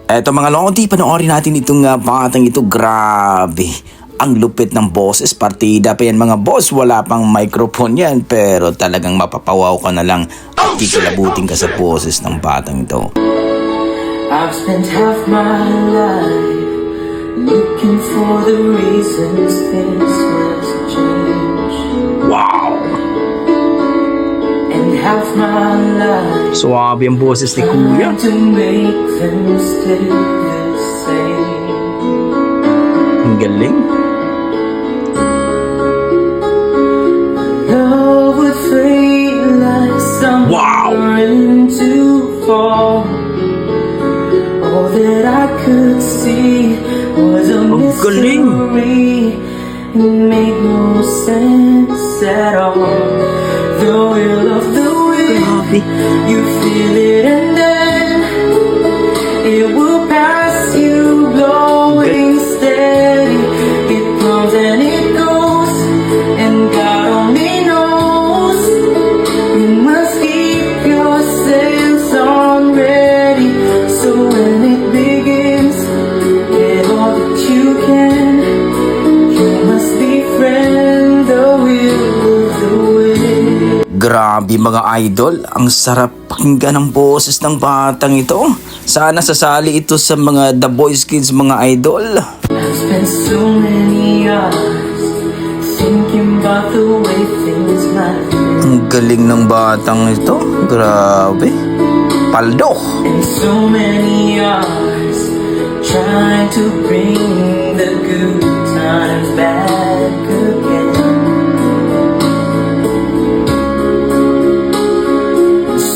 Eto mga lodi, panoorin natin itong batang ito. Grabe. Ang lupit ng boses. Partida pa yan mga boss. Wala pang microphone yan. Pero talagang mapapawaw ka na lang at kikilabutin ka sa boses ng batang ito. I've spent half my life looking for the reasons things must change. Wow! And half my life Suwabe ang boses ni Kuya. to make them stay the same. Ang galing. Love would fade like Wow! summer into fall. All that I could see was a Ang galing. mystery. It made no sense at all. The will of the wind, Grabe. you feel it and then it will pass you, blowing steady. It comes and it goes, and God only knows. You must keep your sails on ready, so when it begins, get all that you can. You must befriend the will of the wind. Grabe mga idol, ang sarap pakinggan ng boses ng batang ito. Sana sasali ito sa mga The Boys Kids mga idol. I've spent so many hours thinking about the way things might be. Ang galing ng batang ito. Grabe. Paldo. And so many hours trying to bring the good times back again.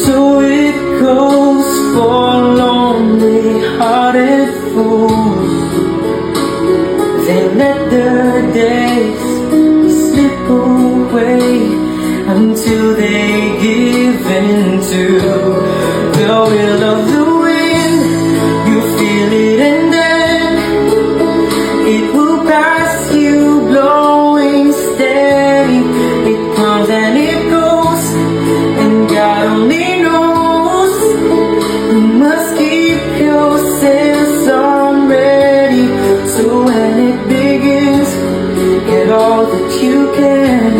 So it goes for lonely-hearted fools. They let their days slip away until they give in to the will of the wind. You feel it and then it will pass you, blowing steady. It comes and it goes, and God only knows. You must keep your sails on ready, so when it begins, get all that you can.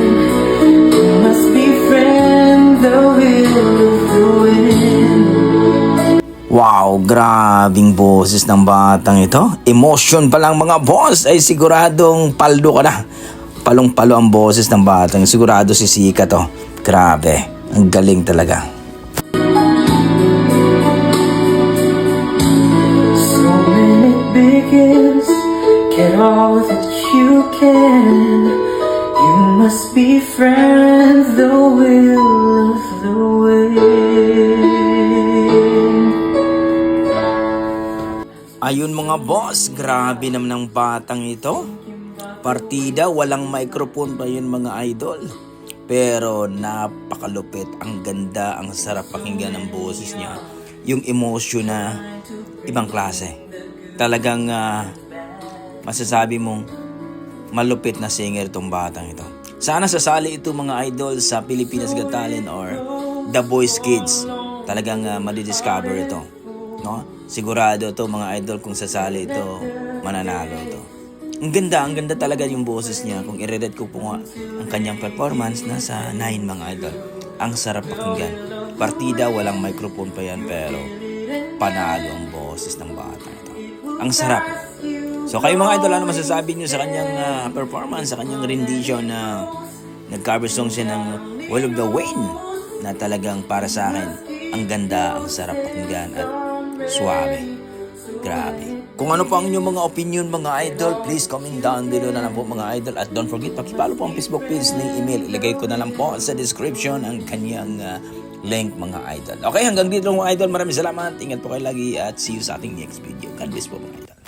You must befriend the will of the wind. Wow, grabing boses ng batang ito. Emotion pa lang mga boss ay siguradong paldo ka na. Palong-palo ang boses ng batang. Sigurado sisika to. Grabe, ang galing talaga. So when it begins, get all that you can. You must befriend the will of the wind. Ayun mga boss, grabe naman ang batang ito. Partida, walang microphone pa yun mga idol. Pero napakalupit, ang ganda, ang sarap pakinggan ng boses niya. Yung emotion na ibang klase. Talagang masasabi mong malupit na singer itong batang ito. Sana sasali ito mga idol sa Pilipinas Got Talent or The Boys Kids. Talagang madidiscover ito. No? Sigurado ito mga idol kung sasali ito, mananalo ito. Ang ganda talaga yung boses niya. Kung i-rate ko po nga ang kanyang performance, nasa 9 mga idol. Ang sarap pakinggan. Partida, walang microphone pa yan, pero panalo ang boses ng bata ito. Ang sarap. So kayo mga idol, ano masasabi niyo sa kanyang performance, sa kanyang rendition na nag-cover song siya ng Will of the Wind, na talagang para sa akin, ang ganda, ang sarap pakinggan at suabe. Grabe. Kung ano pa ang inyong mga opinion mga idol, please comment down below na lang po mga idol. At don't forget, pakipalo po ang Facebook page ni email. Ilagay ko na lang po sa description ang kanyang link mga idol. Okay, hanggang dito mga idol. Maraming salamat. Ingat po kayo lagi at see you sa ating next video. God bless po mga idol.